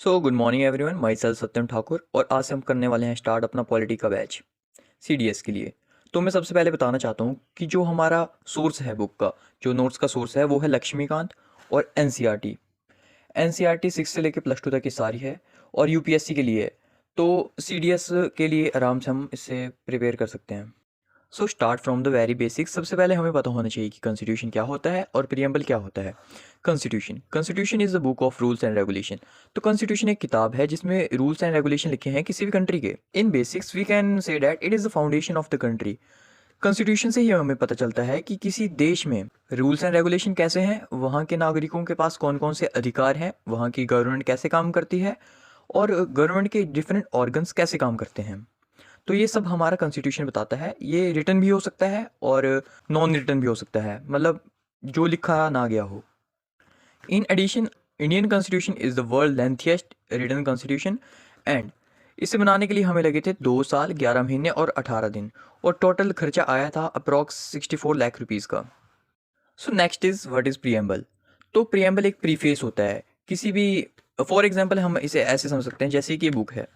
सो good morning everyone, myself Satyam Thakur और आज से हम करने वाले हैं स्टार्ट अपना पॉलिटी का बैच सीडीएस के लिए। तो मैं सबसे पहले बताना चाहता हूँ कि जो हमारा सोर्स है बुक का, जो नोट्स का सोर्स है वो है लक्ष्मीकांत और एनसीईआरटी। एनसीईआरटी 6 से लेकर +2 तक की सारी है और यूपीएससी के लिए है। तो सीडीएस के लिए आराम से हम इससे प्रिपेयर कर सकते हैं। So start from the very basics. सबसे पहले हमें पता होना चाहिए कि कॉन्स्टिट्यूशन क्या होता है और प्रियम्बल क्या होता है। Constitution is the book of rules and regulation. तो कॉन्स्टिट्यूशन एक किताब है जिसमें रूल्स एंड रेगुलेशन लिखे हैं किसी भी कंट्री के। In basics we can say that it is the foundation of the country. Constitution से ही हमें पता चलता है कि किसी देश में रूल्स एंड रेगुलेशन कैसे हैं, वहाँ के नागरिकों के पास कौन कौन से अधिकार हैं, वहाँ की गवर्नमेंट कैसे काम करती है और गवर्नमेंट के डिफरेंट ऑर्गन्स कैसे काम करते हैं। तो ये सब हमारा कॉन्स्टिट्यूशन बताता है। ये रिटन भी हो सकता है और नॉन रिटन भी हो सकता है, मतलब जो लिखा ना गया हो। In addition, Indian constitution is the world lengthiest written constitution and इसे बनाने के लिए हमें लगे थे 2 साल 11 महीने और 18 दिन और टोटल खर्चा आया था अप्रॉक्स 64 लाख रुपीज़ का। So next is what is preamble. तो प्रियम्बल एक प्रीफेस होता है किसी भी, फॉर एग्जांपल हम इसे ऐसे समझ सकते हैं जैसे कि ये बुक है,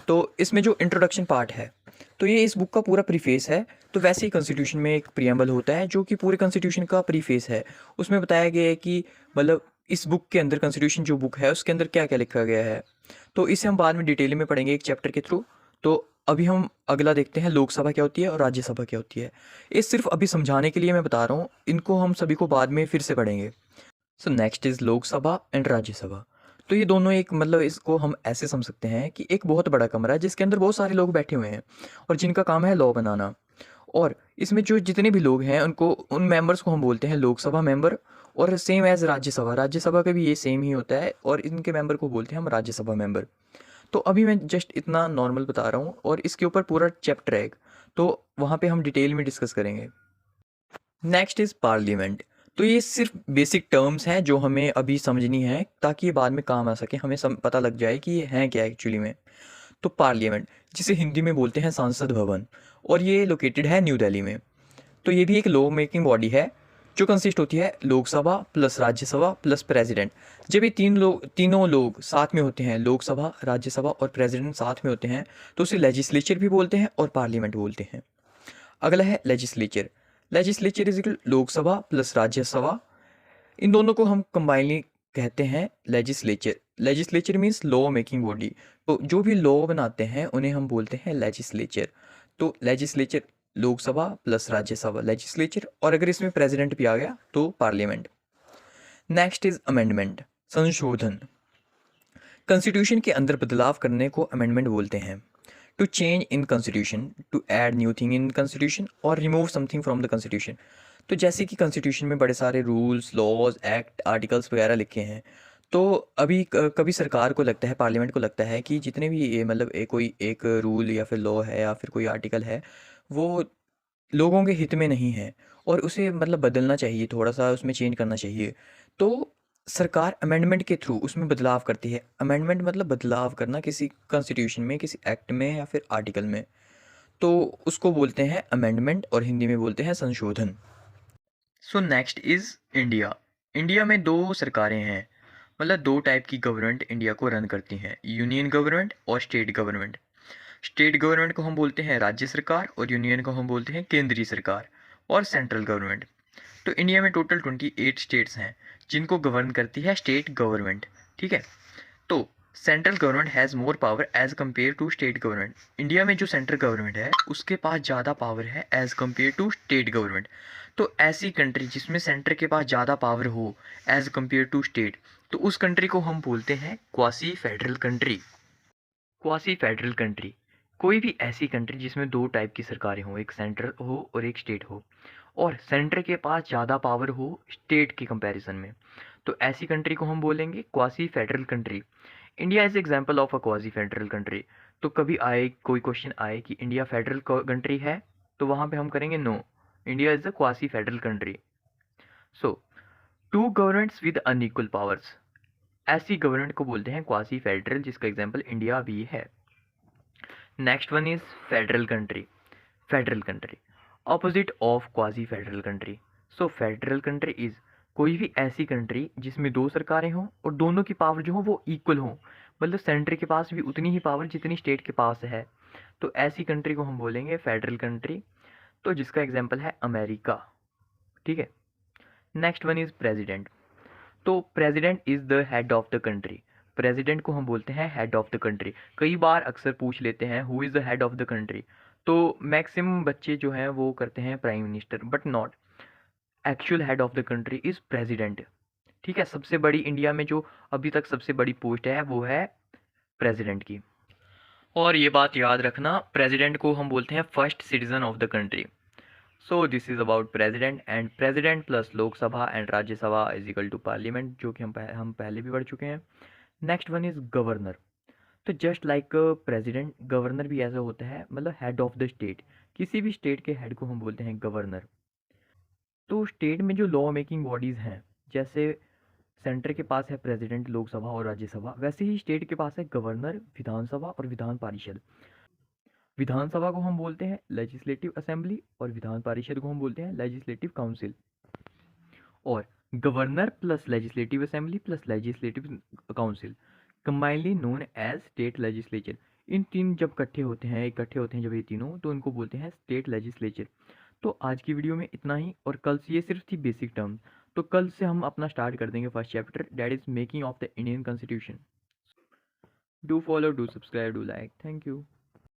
तो इसमें जो इंट्रोडक्शन पार्ट है तो ये इस बुक का पूरा प्रीफेस है। तो वैसे ही कॉन्स्टिट्यूशन में एक प्रियम्बल होता है जो कि पूरे कॉन्स्टिट्यूशन का प्रीफेस है। उसमें बताया गया है कि मतलब इस बुक के अंदर, कॉन्स्टिट्यूशन जो बुक है उसके अंदर क्या क्या लिखा गया है। तो इसे हम बाद में डिटेल में पढ़ेंगे एक चैप्टर के थ्रू। तो अभी हम अगला देखते हैं, लोकसभा क्या होती है और राज्यसभा क्या होती है। ये सिर्फ अभी समझाने के लिए मैं बता रहा हूँ, इनको हम सभी को बाद में फिर से पढ़ेंगे। So next is Lok Sabha and Rajya Sabha. तो ये दोनों एक, मतलब इसको हम ऐसे समझ सकते हैं कि एक बहुत बड़ा कमरा है जिसके अंदर बहुत सारे लोग बैठे हुए हैं और जिनका काम है लॉ बनाना। और इसमें जो जितने भी लोग हैं उनको, उन मेंबर्स को हम बोलते हैं लोकसभा मेंबर। और सेम एज राज्यसभा, राज्यसभा का भी ये सेम ही होता है और इनके मेंबर को बोलते हैं हम राज्यसभा मेंबर। तो अभी मैं जस्ट इतना नॉर्मल बता रहा हूँ और इसके ऊपर पूरा चैप्टर है एक, तो वहाँ पे हम डिटेल में डिस्कस करेंगे। Next is parliament. तो ये सिर्फ बेसिक टर्म्स हैं जो हमें अभी समझनी है ताकि ये बाद में काम आ सके, हमें पता लग जाए कि ये हैं क्या एक्चुअली में। तो पार्लियामेंट, जिसे हिंदी में बोलते हैं संसद भवन, और ये लोकेटेड है न्यू दिल्ली में। तो ये भी एक लॉ मेकिंग बॉडी है जो कंसिस्ट होती है Lok Sabha plus Rajya Sabha plus president. जब ये तीनों लोग साथ में होते हैं, लोकसभा राज्यसभा और प्रेसिडेंट साथ में होते हैं, तो उसे लेजिस्लेचर भी बोलते हैं और पार्लियामेंट बोलते हैं। अगला है legislature. Legislature is equal Lok Sabha plus Rajya Sabha, इन दोनों को हम कंबाइनली कहते हैं legislature. Legislature means law making body. तो जो भी लॉ बनाते हैं उन्हें हम बोलते हैं लेजिस्लेचर। तो legislature Lok Sabha plus Rajya Sabha legislature, और अगर इसमें प्रेसिडेंट भी आ गया तो पार्लियामेंट। नेक्स्ट इज अमेंडमेंट, संशोधन। कॉन्स्टिट्यूशन के अंदर बदलाव करने को अमेंडमेंट बोलते हैं। To change in constitution, to add new thing in constitution और remove something from the constitution. तो जैसे कि कॉन्स्टिट्यूशन में बड़े सारे रूल्स, लॉज, एक्ट, आर्टिकल्स वगैरह लिखे हैं। तो अभी कभी सरकार को लगता है, पार्लियामेंट को लगता है कि जितने भी ये, मतलब कोई एक रूल या फिर लॉ है या फिर कोई आर्टिकल है, वो लोगों के हित में नहीं है और उसे मतलब बदलना चाहिए, थोड़ा सा उसमें चेंज करना चाहिए। तो सरकार अमेंडमेंट के थ्रू उसमें बदलाव करती है। अमेंडमेंट मतलब बदलाव करना किसी कॉन्स्टिट्यूशन में, किसी एक्ट में या फिर आर्टिकल में। तो उसको बोलते हैं अमेंडमेंट और हिंदी में बोलते हैं संशोधन। So next is India. India में दो सरकारें हैं, मतलब दो टाइप की गवर्नमेंट इंडिया को रन करती हैं, यूनियन गवर्नमेंट और स्टेट गवर्नमेंट। स्टेट गवर्नमेंट को हम बोलते हैं राज्य सरकार और यूनियन को हम बोलते हैं केंद्रीय सरकार और सेंट्रल गवर्नमेंट। तो इंडिया में टोटल 28 स्टेट्स हैं जिनको गवर्न करती है स्टेट गवर्नमेंट। ठीक है। तो central government has more power as compare to state government. India में जो सेंट्रल गवर्नमेंट है उसके पास ज़्यादा पावर है as compare to state government. तो ऐसी कंट्री जिसमें सेंटर के पास ज़्यादा पावर हो एज कम्पेयर टू स्टेट, तो उस कंट्री को हम बोलते हैं quasi federal country. Quasi federal country, कोई भी ऐसी कंट्री जिसमें दो टाइप की सरकारें हों, एक सेंट्रल हो और एक स्टेट हो, और सेंटर के पास ज़्यादा पावर हो स्टेट के कंपैरिजन में, तो ऐसी कंट्री को हम बोलेंगे quasi federal country. India is example of a quasi federal country. तो कभी आए कोई क्वेश्चन आए कि इंडिया फेडरल कंट्री है, तो वहाँ पे हम करेंगे no, India is a quasi federal country. So two governments with unequal powers, ऐसी गवर्नमेंट को बोलते हैं क्वासी फेडरल, जिसका एग्जाम्पल इंडिया भी है। Next one is federal country. Federal country opposite of quasi federal country. So federal country is कोई भी ऐसी कंट्री जिसमें दो सरकारें हों और दोनों की पावर जो हो वो इक्वल हो, मतलब सेंटर के पास भी उतनी ही पावर जितनी स्टेट के पास है, तो ऐसी कंट्री को हम बोलेंगे फेडरल कंट्री। तो जिसका एग्जांपल है अमेरिका। ठीक है। Next one is president. तो president is the head of the country. President को हम बोलते हैं हेड ऑफ द कंट्री। कई बार अक्सर पूछ लेते हैं who is the head of the country, तो मैक्सिमम बच्चे जो हैं वो करते हैं prime minister, but not. Actual head of the country is president. ठीक है। सबसे बड़ी इंडिया में जो अभी तक सबसे बड़ी पोस्ट है वो है प्रेसिडेंट की। और ये बात याद रखना, प्रेसिडेंट को हम बोलते हैं first citizen of the country. So this is about president, and president plus Lok Sabha and Rajya Sabha is equal to parliament, जो कि हम पहले भी पढ़ चुके हैं। Next one is governor. So just like president, governor भी ऐसा होता है, मतलब हेड ऑफ द स्टेट। किसी भी स्टेट के हेड को हम बोलते हैं गवर्नर। तो स्टेट में जो लॉ मेकिंग बॉडीज़ हैं, जैसे सेंटर के पास है प्रेसिडेंट, लोकसभा और राज्यसभा, वैसे ही स्टेट के पास है गवर्नर, विधानसभा और विधान परिषद। विधानसभा को हम बोलते हैं लेजिस्लेटिव असेंबली और विधान परिषद को हम बोलते हैं लेजिस्लेटिव काउंसिल। और governor plus legislative assembly plus legislative council combinely known as state legislature. इन तीन जब इकट्ठे होते हैं जब ये तीनों, तो इनको बोलते हैं स्टेट लेजिस्लेचर। तो आज की वीडियो में इतना ही, और कल से ये सिर्फ थी बेसिक टर्म। तो कल से हम अपना स्टार्ट कर देंगे first chapter, that is making of the Indian constitution. Do follow, do subscribe, do like. Thank you.